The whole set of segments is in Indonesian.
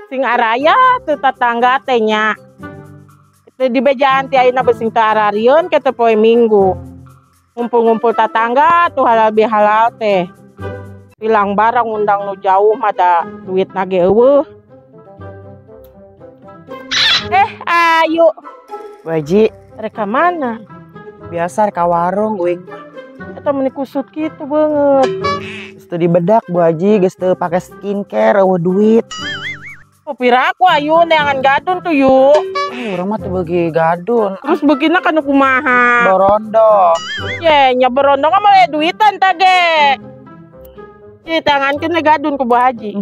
Sing araya tuh tetangga tehnya. Itu di bejaan ti ayeuna besing teu arariun kita poe Minggu. Ngumpul-ngumpul tetangga tuh halal bihalal teh. Bilang barang undang nu jauh mah da duit nage eueuh. Ayu. Bu Haji, Reka mana? biasa ka warung uing. Eta meni kusut kitu beungeut. Geus teu dibedak Bu Haji, geus teu pake skincare eueuh duit. Pira aku ayu neangan gadun tuh yuk. Urang mah teu beugi gadun. Terus begina kan kumaha? Borondo. Ye, nya berondo mah male duitan tage. Ye, tangankeun gadun ku Bu Haji.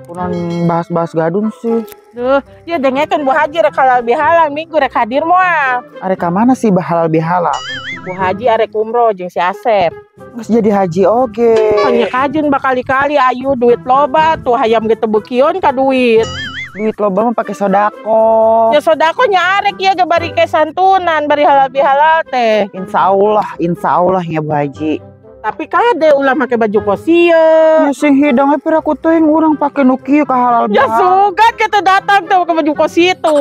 Punan bahas-bahas gadun sih. Duh, ya dengekeun Bu Haji rek halal bihalal Minggu rek hadir moal. Arek ka mana sih halal bihalal? Bu Haji arek umroh jeung si Asep. Geus jadi haji oge. Hanya kajen bakali-kali ayu duit loba tuh hayam gitu bekion ka duit. Duit loba mah pake sodako. Ya sodako nya arek ya ge bari ke santunan bari halal bihalal teh. Insya Allah ya Bu Haji. Tapi kade ulah make baju kosieun. Ya sing hidangnya pira ku teuing urang pake nu kieu ka halal Ya bihalal. sugat kita datang tuh ke baju kos itu.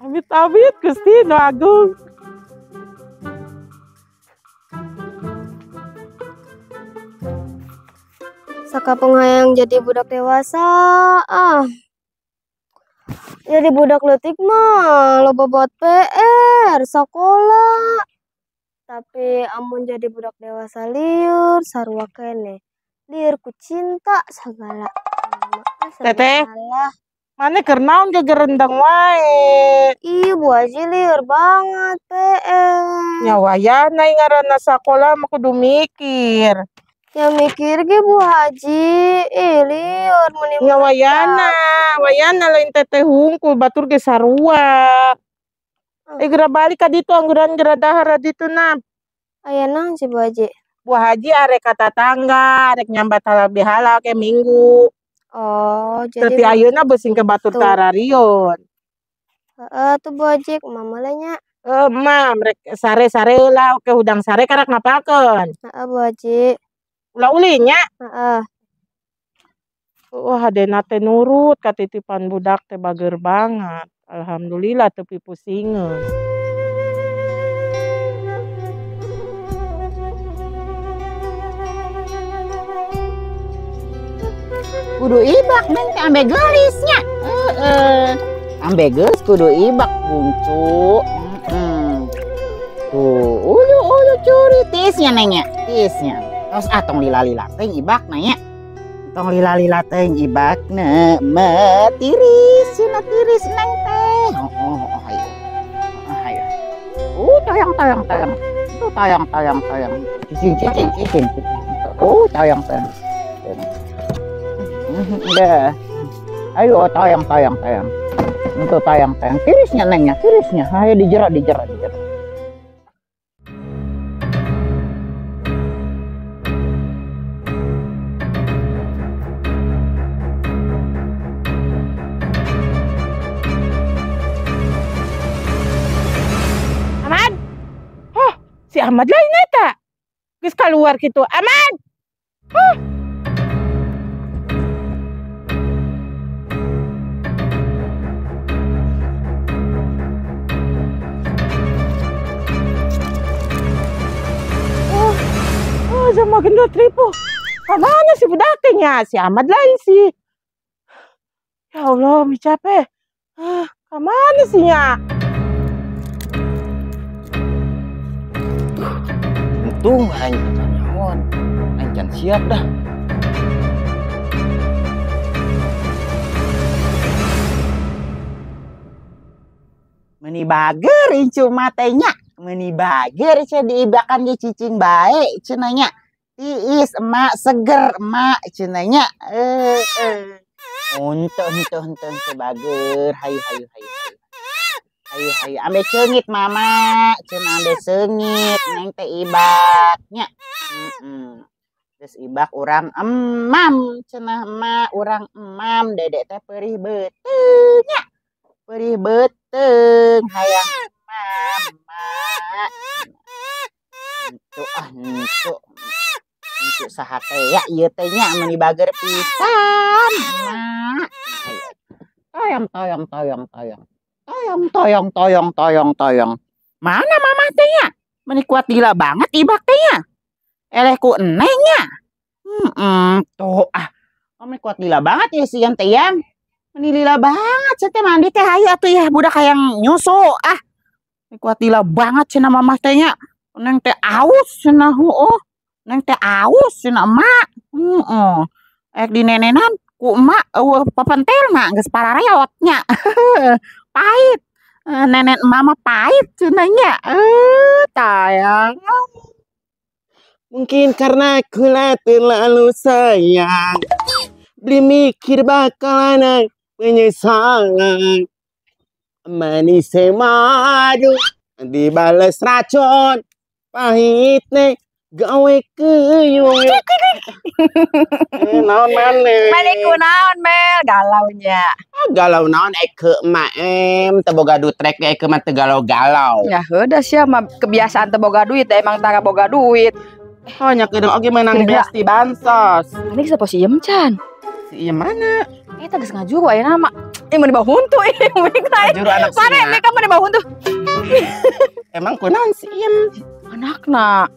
Amit-amit Gusti Nu Agung. Saka penghayang jadi budak dewasa. Jadi budak leutik mah loba buat PR, sekolah. Tapi amun jadi budak dewasa liur sarua kene. Liur ku cinta segala. Teteh, mana keur naon gegerendang wae. Ih, Bu Haji liur banget PR. Nya wayana ngaranna sakola mah kudu mikir. Ya mikir ge Bu Haji. Ih, liur meni Nya wayana lain teteh hungkul batur ge sarua. Geura balik ka ditu angguran geura dahar ditu na. Aya naon sih Bu Haji? Bu Haji arek ka tatangga, arek nyambat halal bihalal ke Minggu. Oh, jadi Teti ayeuna beusing ke batur Tuh. tararion. tuh Bu Haji kumaha lah nya. Mam rek sare-sare lah oke hudang sare karak ngapalkeun. Heeh Bu Haji. Ulah ulinya. Heeh. Wah, hadena teh nurut ka titipan budak teh bager banget. Alhamdulillah teu pusingeun. Kudu ibak neng teh ambe gelisnya. Ambe geus kudu ibak bungcu. Tuh, ulu curi tisnya nengnya, tisnya. Tos atong lila-lila teh ibak nanya. Tong lila-lila teh ibak na tiris, cina tiris neng teh. Ayo. Ayo. Tayang. Tuh tayang. Cicing. Tayang. Udah. Ayo tayang. Untuk tayang. Tirisnya nengnya, tirisnya. Ayo dijerat. Ahmad. Oh, si Ahmad lain eta. Geus kaluar kitu. Ahmad. Sama gendut ribu. Kemana si budaknya? Si Ahmad lain sih. Ya Allah, mi capek. Kemana sih nya? Untung aing teu nyaon. Aing can siap dah. Meni bager incu matenya. Meni bager cenah diibakan ge cicing bae cenah nya. Tiis emak seger emak cenah nya. Henteu bager. Hayu. Hayu ambe ceungit mama cenah ambe seungit neng teh ibaknya. Terus ibak orang emam cenah emak orang emam dedek teh perih beteng nya. Perih beteng hayang emam emak. Itu itu saha teh ya ieu teh nya meni bager pisan emak. Toyong. Mana mamah teh nya? Meni kuat gila banget ibak teh nya. Eleh ku eneng nya. Tuh meni kuat gila banget ya si teh yang. Meni lila banget teh mandi teh hayu atuh ya budak hayang nyusu Meni kuat gila banget cenah mamah teh nya. Neng teh aus cenah Neng teh aus cenah emak. Ek di nenenan ku emak papentel mah geus parareot nya. Pahit. Nenek mama pahit cenanya. Tayang. Mungkin karena aku terlalu sayang, beli mikir bakalan penyesalan. Manis madu dibales racun, pahit nih gawe keyung. Naon maneh? Maneh kunaon Mel galaunya. Galau naon eke emak teu boga dutrek eke mah teu galau-galau. Ya heudah sia mah kebiasaan teu boga duit emang tara boga duit. Oh nya kedeung oge menang beas di bansos. Ini siapa si Iem Can? Si Iem mana? Eta geus ngajuru aya nama. Mun di bahuntu mending teh. Juru anak Mane singa. mereka mun di bahuntu. Emang kunaon si Iem? Anakna.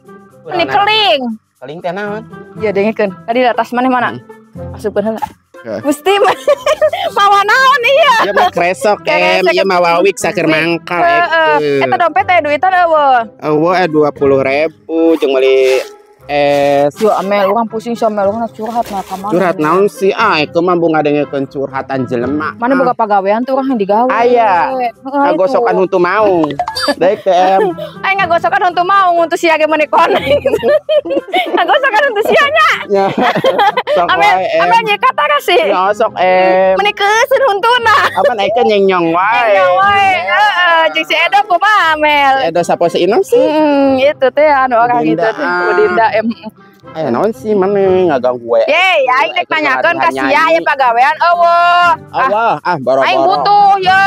Ini keling. Keling teh naon? Ya dengekeun. Tadi di atas maneh mana? Masukkeun heula. Heeh. Gusti mawa naon ieu? Ieu mah kresok ieu mah wawik saker mangkal Eta dompet teh duitan eueuh. eueuh 20.000 jeung meuli es. Yo Amel urang pusing si Amel urang curhat na ka mana. Curhat naon sih? Eke mah bunga dengekeun curhatan jelema. Mana boga pagawean tuh urang yang digawe. Aya. Ngagosokan huntu mau. Daek teh em. Ay ngagosokan untuk mau untuk sia ge meni koneng. Ngagosokan untuk sia nya. Nya. Sok Amel wae em. Amel nya kata ka sih. Ya sok em. Meni keuseun huntuna. Apa eke nyeng-nyong wae. Ya wae. Heeh, jeung si Edo kumaha Amel. Ada sapa si Inem sih? Itu teh anu orang gitu Udinda, teh. Udinda em. Aya naon sih maneh ngaganggu we. Ye, aing rek nanyakeun ka sia aya pagawean eueuh. Allah, boro-boro. Aing butuh yo.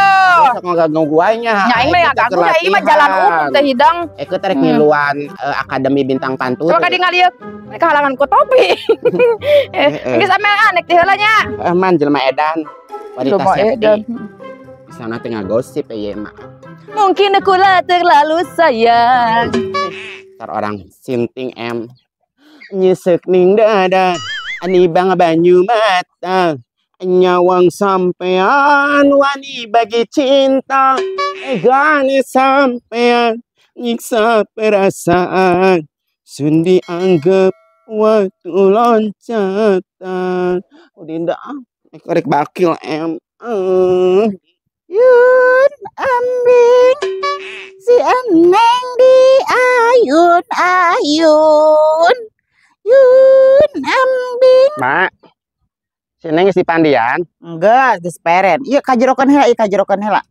Sok ngaganggu wae nya. Nya aing mah ngaganggu da ieu mah jalan umum teh hidang. Eke terek miluan Akademi Bintang Pantun. Coba kadi ngalieu. Mereka halangan ku topi. Geus Amel anek teh heula nya. Man jelema edan. Wanita Jelema edan. safety. Sana tengah gosip ya mak. Mungkin aku lah terlalu sayang. Ntar orang sinting em. Nyesek ning dada. Ani bang banyu mata. Nyawang sampean wani bagi cinta. Gane sampean nyiksa perasaan. Sundi anggap waktu loncatan. Udinda korek bakil em. Yun ambing si eneng di ayun. Yun ambing. Mak. Sineng si pandian. Enggak, geus peren. Ieu kajerokeun heula.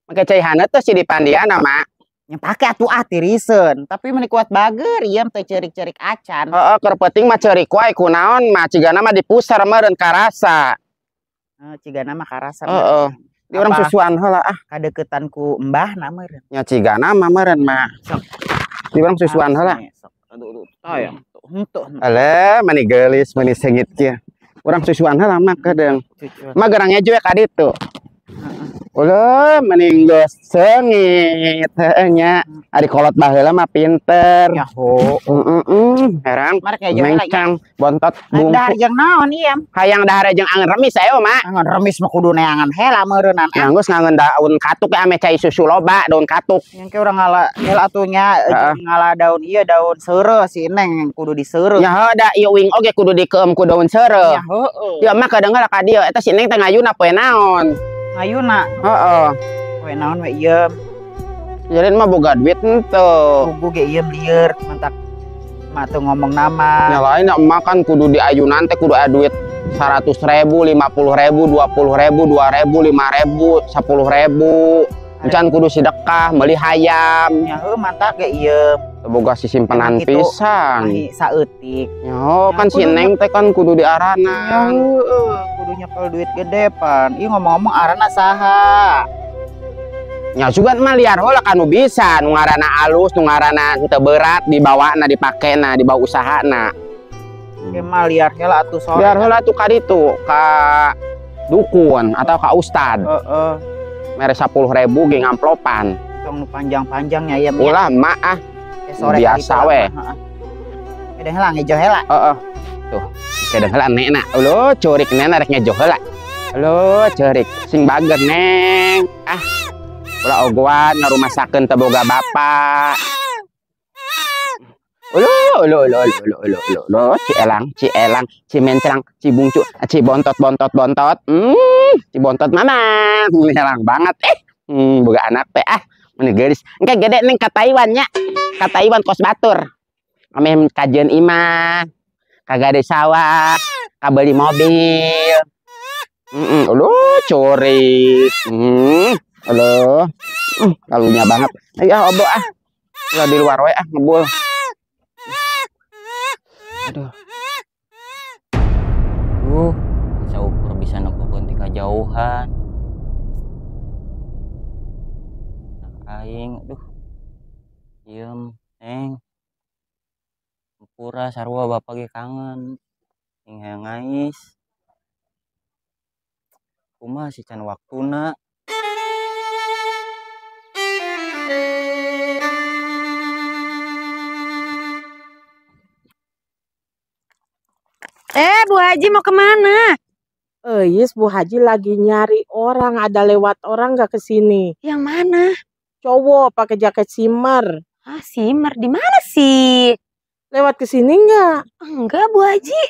Make cai hanet tuh si di pandian mak. Yang pake atuh tiriseun, tapi meni kuat bager ieu teh ceurik-ceurik acan. Heeh, keur penting mah ceurik wae kunaon mah cigana mah dipusar meureun karasa. Cigana mah karasa. Heeh. Di urang susuan heula Kadeuketan ku mbahna meureun. nya cigana mah meureun mah. Di urang susuan heula. Aduh, tayang. Henteu. Aleh, mani geulis, mani sengit kieu. Urang susuan heula mah kadang. Mah gerang ngejo ka ditu. Uleuh, mani geus sengit heuh nya. Ari kolot baheula mah pinter. Ya ho. Herang. Marek ngejo lagi. Mengcang bontot bumbu. Dahar jeung naon ieu? Hayang dahar jeung angeun remis ayo mah. Angan remis mah kudu neangan hela meureunan. Nganggus ngangeun daun katuk ame cai susu loba daun katuk. Yang ke urang ngala hela atunya ngala daun ieu daun seureuh si Neng kudu diseureut. Ya heuh da ieu wing oge kudu dikeum ku daun seureuh. Ya heueuh. Dia mah kadeungna ka dieu eta si Neng teh ngayuna poe naon. Ngayuna Heeh. we naon we ieu. Jadi mah boga duit henteu. Bugu ge ieu lieur mentak mah teu ngomong nama. Nya lain emak kan kudu di ayunan teh kudu aya duit 100.000, 50.000, 20.000, 2.000, 5.000, 10.000. Encan kudu sedekah meuli hayam. nya heuh mata ge ieu Boga si simpenan Emang gitu, pisan. ai saeutik. Yo kan si kudu Neng teh kan kudu Ya diarana. heueuh, kudu nyekel duit gede pan. Ih ngomong-ngomong arana saha? Nya sugan mah liar heula kanu bisa nu ngaranna alus, nu ngaranna teu berat dibawana dipakena, dibawa usahana. Ge mah liar heula atuh sore. Liar heula tuh ka ditu, ka dukun atau ka ustad. Heeh. Mere 10.000 ge ngamplopan. Tong nu panjang-panjangnya ya. Ulah mah ah. Sore biasa we. Beda heula ngejo heula. Heeh. Tuh, kadang heula neena. Ulo curik neena rek ngejo heula. Ulo curik sing bager Neng. Ah. Ulah ogoan ngarumasakeun teu boga bapa. Ulo, ci elang, ci mencrang, ci bungcu, ci bontot. Ci bontot mana? Elang banget. Boga anak teh ah. Mun geulis, engke gede Neng ka Taiwan nya. Ka Taiwan kos batur. Ame kajeun imah. Kagak ada sawah, kabeli mobil. Curi. Kalunya banget. Ayo obo ah. Ulah di luar we ah ngebul. Aduh. Bisa ukur bisa nekukeun ti kajauhan. Aing, aduh. Diem, Neng. Pura sarua bapak ge kangen. Ing hayang ngais. Kumaha si can waktuna. Bu Haji mau kemana? Yes, Bu Haji lagi nyari orang, ada lewat orang gak kesini? Yang mana? Cowok pakai jaket simmer. Ah, Simmer di mana sih? Lewat kesini nggak? Enggak, Bu Haji.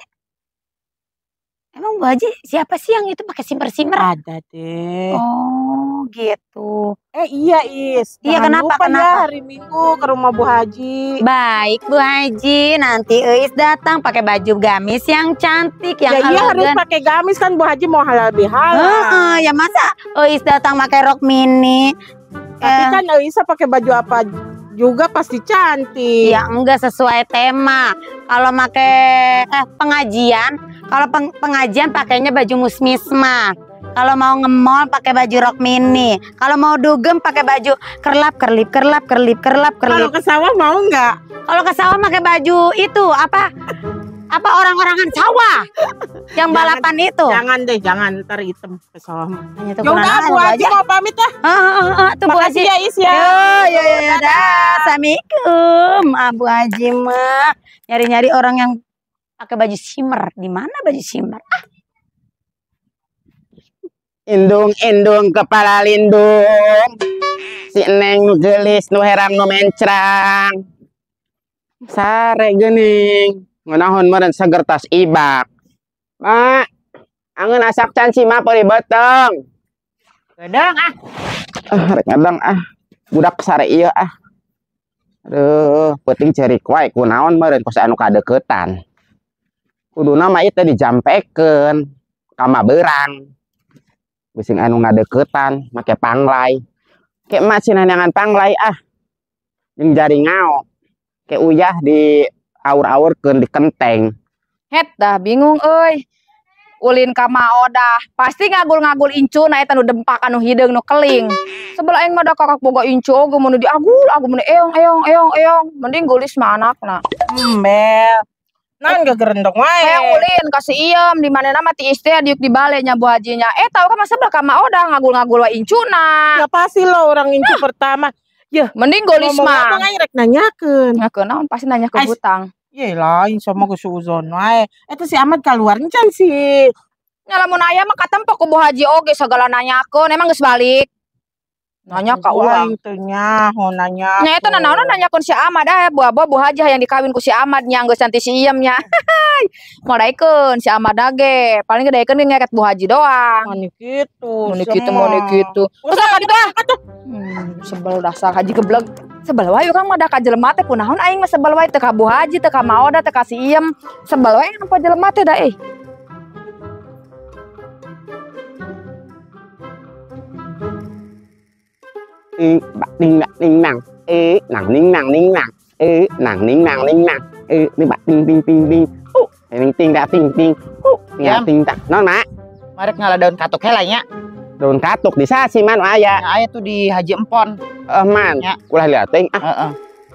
Emang Bu Haji siapa sih yang itu pakai simmer-simmer? Ada deh. Oh, gitu. Iya Is. Iya, Jangan kenapa, lupa kenapa? ya hari Minggu ke rumah Bu Haji. Baik, Bu Haji. Nanti Eis datang pakai baju gamis yang cantik, yang Ya iya harus elegan. pakai gamis kan Bu Haji mau halal bihalal. Heeh, ya masa Eis datang pakai rok mini? Tapi kan Isa pakai baju apa juga pasti cantik. Ya enggak sesuai tema. Kalau pakai pengajian, kalau pengajian pakainya baju musmisma. Kalau mau nge-mall pakai baju rok mini. Kalau mau dugem pakai baju kerlap. Kalau ke sawah mau nggak? Kalau ke sawah pakai baju itu apa orang-orangan sawah yang balapan itu. Jangan deh, jangan ntar hitam ke sawah. Hanya tuh Ya udah Bu Haji mau pamit ya. Tuh Bu Haji. Makasih ya Is ya. Ya, Assalamualaikum. Bu Haji mah nyari-nyari orang yang pakai baju simmer. Di mana baju simmer? Indung kepala lindung. Si Neng nu geulis nu herang nu mencrang. Sare geuning. Ngunahun meureun seger tas ibak. Mak, angeun asak can si mah peri beteng. Gedang ah. Rek ngadang ah. Budak sare ieu ah. Aduh, penting cerik wae kunaon meureun kos anu kadeuketan. Kuduna mah ieu teh dijampekeun ka mabeurang. Bising anu ngadeuketan make panglay. Ke mah sinanangan panglay ah. Jeung jari ngao. Ke uyah di aur-aurkeun di kenteng. Het dah bingung euy. Ulin ka Maodah, pasti ngagul-ngagul incu na eta nu dempak anu hideung nu keling. Sebelah aing mah da kakak boga incu oge mun diagul, mun eong. Mending geulis mah anakna. Mel. Nan gak gerendong wae. Kayak ulin kasih iem di mana nama ti istri diuk di balenya Bu Hajinya. Tahu kan masa sebelah ka Maodah ngagul-ngagul wa incuna. Ya pasti lo orang incu pertama. Mending geulis mah. Ngomong-ngomong aing rek nanyakeun. Ngakeun naon pasti nanya ke Ais. butang. Ye lain sama ku suuzon wae. Eta si Ahmad keluar encan sih. Nyalamun aya mah katempok ku Bu Haji oge segala nanyakeun emang geus balik. Nanya ka urang. Teu nyaho nanya. Nya eta nanaon nanyakeun si Ahmad buah-buah Bu Haji yang dikawin ku si Ahmad nya geus cantik si Iem nya. Modaikeun si Ahmad dage. Paling gedekeun ge ngeket Bu Haji doang. Mani kitu. Mani kitu. Terus ka ditu ah. Sebel dasar Haji geblek. Sebel wae urang mah da ka jelema teh kunaon aing mah sebel wae teu ka Bu Haji, teu ka Maodah, teu ka si Iem. Sebel wae apa jelema teh da bak ting nak ting nang nang ning nang ning nang nang ning nang ning nang ni bak ting ting ting ting ting ting dak ting ting Yam. ting tak non mak Marek ngalah daun katuk helanya. daun katuk di sasi man aya Aya tuh di Haji Empon. man Ya. ulah lihat ting Heeh.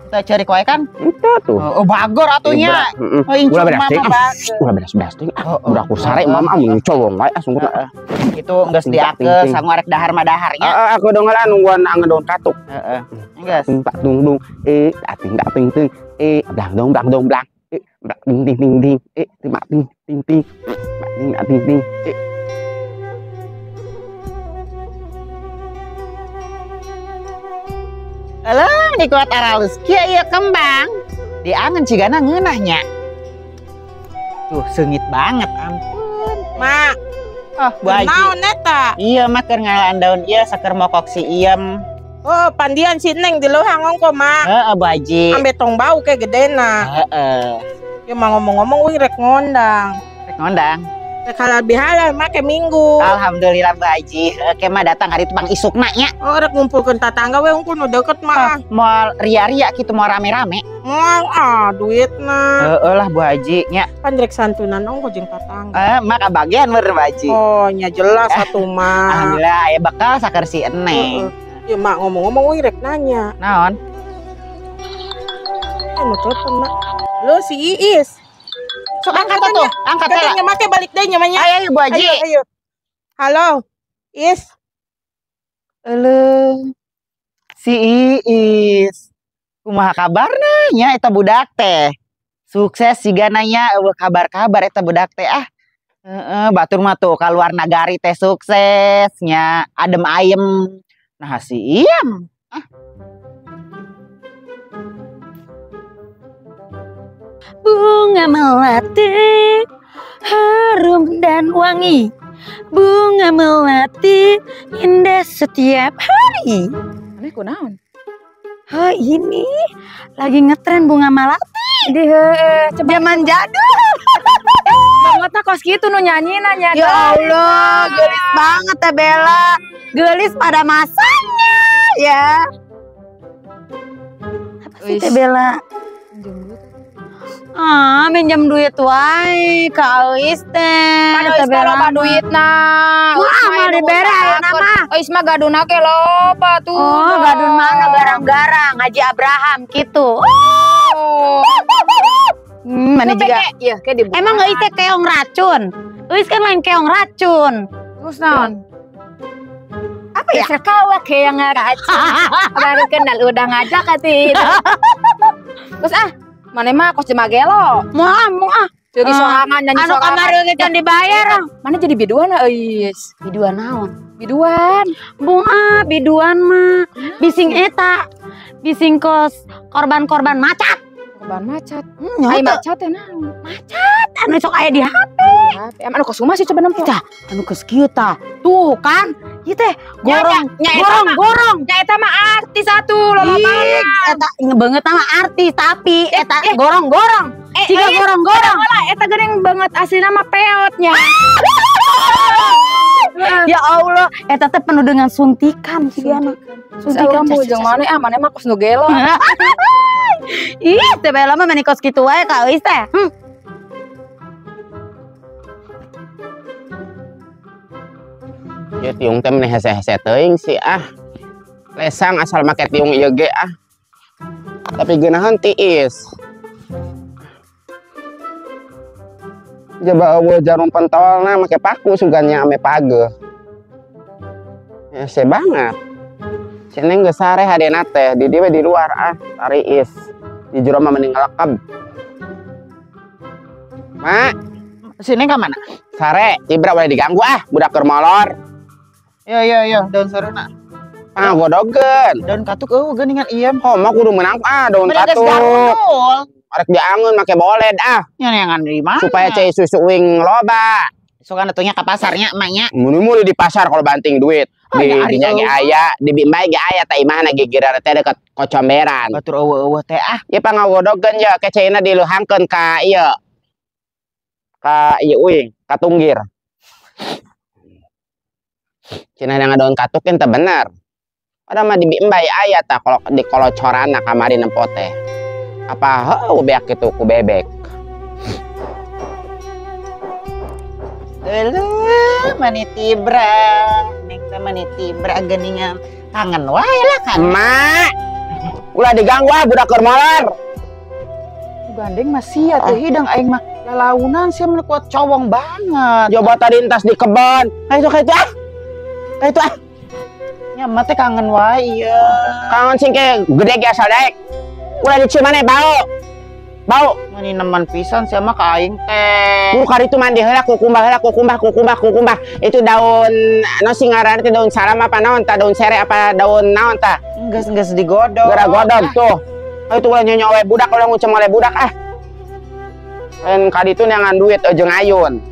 Kita cari koe kan? itu tuh Oh, bagor atunya. Oh, incu ulah beres mah ting bagor. ulah beres ting udah aku oh, sare mama mun cowong wae sungguh Itu geus Ting, diake ting. sang arek dahar mah daharnya. aku dong lah nungguan daun katuk Heeh. Geus. tung tak tung tung dak ting ting blang dong blang blang ting ting ting ting bak ting ting ting bak ting dak ting ting Alah, di kuat aralus kieu ieu kembang. Diangen cigana ngeunahnya. Tuh, seungit banget ampun. Mak, Oh, Bu Haji. naon eta? Iya mah keur ngalaan daun ieu saker mokok si iem. Oh, pandian si Neng di leuhang ongko, Mak. Heeh, Bu Haji. Ambe tong bau ke gedena. Heeh. Ya mah ngomong-ngomong wih rek ngondang. Rek ngondang. Rek halal bihalal make minggu. Alhamdulillah Bu Haji. Oke mah datang hari itu Bang Isukna nya. Oh, rek ngumpulkeun tatangga we unggul nu deket mah. Mau ria-ria gitu mau rame-rame. Duitna. Heeh lah Bu Haji nya. Pan rek santunan ongko jeung tatangga. Mah kabagian bener Bu Haji. Oh, nya jelas atuh mah. Alhamdulillah aya bekal saker si Eneng. Ya mak ngomong-ngomong wih rek nanya. Naon? Mau telepon mak. Lo si Iis. Sok angkat tuh, angkat lah. Katanya make balik deh nyamanya. Ayo Bu Haji. Ayo. Halo. Iis. Halo. Si Iis. Kumaha kabarna nya eta budak teh? Sukses sigananya eueuh kabar-kabar eta budak teh ah. Heeh, batur mah tuh ka luar nagari teh suksesnya, adem ayem. Nah si Iem. Bunga melati harum dan wangi. Bunga melati indah setiap hari. Aneh kunaon? Oh ini lagi ngetren bunga melati Di coba zaman jadul. banget kos gitu nu nyanyi nanya. Ya Allah, gelis banget ya Bella. Gelis pada masanya ya. Apa sih Teh Bella? Minjam duit wae ka Eus teh. Pada Teh Bella loba mah. duitna. Wah, mah dibere ayeuna mah. Eus mah gaduna ke loba tuh. Oh, gadun mana garang-garang Haji Abraham gitu. Oh. Mana juga. Iya, kayak dibuka. Emang Eus teh keong racun. Eus kan lain keong racun. Terus naon? Apa ya? Serkawa keong racun. Baru kenal udah ngajak ati. Terus mana mah kos di Magelo. Moal. Jadi sorangan nyanyi Anu sorangan. kamari ge can dibayar. Mana jadi biduan Eus? Biduan naon? Biduan. Bunga biduan mah. Bising eta. Bising kos korban-korban macat. Korban macet. Nyoto. Ai macet teh naon? Anu sok aya di HP. Emang kos rumah sih coba nempo. Tah, anu geus kieu tah. Tuh kan. Ieu teh gorong. Gorong. Ya eta mah artis satu lolobana. Eta ngebeungeut mah artis tapi eta gorong-gorong. Ciga gorong-gorong. Eta geuning banget aslinya mah peotnya. Ya Allah, eta teh penuh dengan suntikan cigana. Suntikan mu jeung mana mana mah kos nu gelo. Ih, teh Bella mah meni kos kitu wae ka Eus teh. ya tiung teh meneh hese-hese teuing sih lesang asal make tiung ieu ge tapi geunaheun tiis coba eueuh jarum pentolna make paku sugannya ame page hese banget ceneng geus sare hadena teh di dieu di luar tariis di jero mah mending ngelekeb mak Sini ka mana? sare Ibra boleh diganggu budak keur molor Yo daun saruna. godogeun Daun katuk geuningan Iem. mah kudu menang daun Mereka katuk garul. arek diangeun make boled Nyanyangan di mana? supaya cai susu wing loba Sokan atunya ke pasarnya emaknya. mulu di pasar kalau banting duit Oh, di nya ari dinya ge eueuh. aya di bimbay ge aya ta imahna gigireun teh deket kocomberan Batur eueuh teh ieu pangawodogeun ya keceina dileuhangkeun ka ieu ka ieu uing ka tunggir cenah daun katuk teh bener Ada mah di mbay aya ta kalau di kolocorana kamari nempo teh. Apa heuh beak kitu ku bebek. Aduh, manitibra. Nek teh manitibra geuningan kangen wae lah kan. Mak. Ulah diganggu ah budak keur moler. Gandeng masih ya teh hidang aing mah lalaunan sia mah kuat cowong banget. Coba tadi entas di kebon. Kayak itu ah. Kayak itu ah. Nya mah teh kangen wae ieu. Kangen sing ke gede ge asal daek. Ulah dicium maneh bau. Bau. Mani nemen pisan sia mah ka aing teh. Ku kari itu mandi heula kukumbah. Itu daun no sing ngaranna teh daun salam apa naon tah daun sere apa daun naon tah? Geus digodog. Gara godog tuh. Itu ulah nyonya we budak ulah ngucem oleh budak ah. Lain kadi itu neangan duit jeung ayun.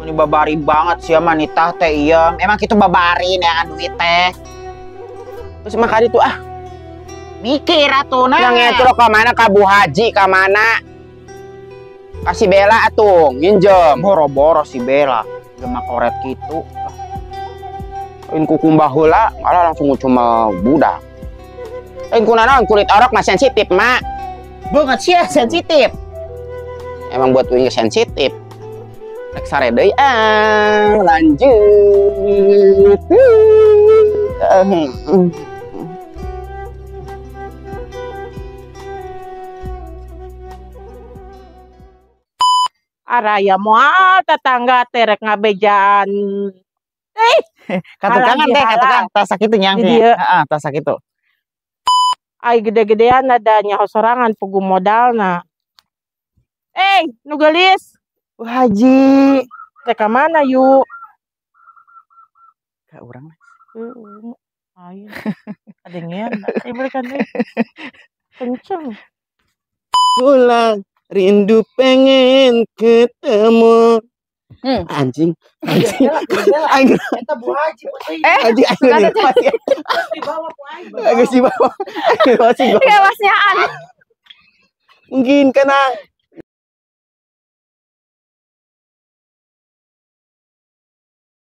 Ini babari banget sih mah nitah teh iya. Emang kita babari neangan duit teh. Terus mah kadi itu ah. Mikir atuh nah. Yang ngetro ka mana ka Bu Haji ka mana? Kasih Bela atuh, nginjem. Boro-boro si Bela. Gemak koret kitu. Lain kukumbah heula, malah langsung cuma budak. Lain kunaon kulit orok mah sensitif, Mak. Banget sih sensitif. Emang buat wing sensitif. Rek sare deui lanjut. Araya moal tetangga terek ngabejaan. Katukangan teh, katukan tas sakitu nyang teh. Heeh, tas sakitu. Ai gede-gedean ada nyaho sorangan pugu modalna. Nu gelis. Bu Haji. Teh ka mana yuk? Ka urang. Ayo. Adengean. Berikan deh. Kenceng. Pulang rindu pengen ketemu. Anjing. Eta Bu Haji. Anjing Agak sih bawa. Kewasnyaan. Mungkin karena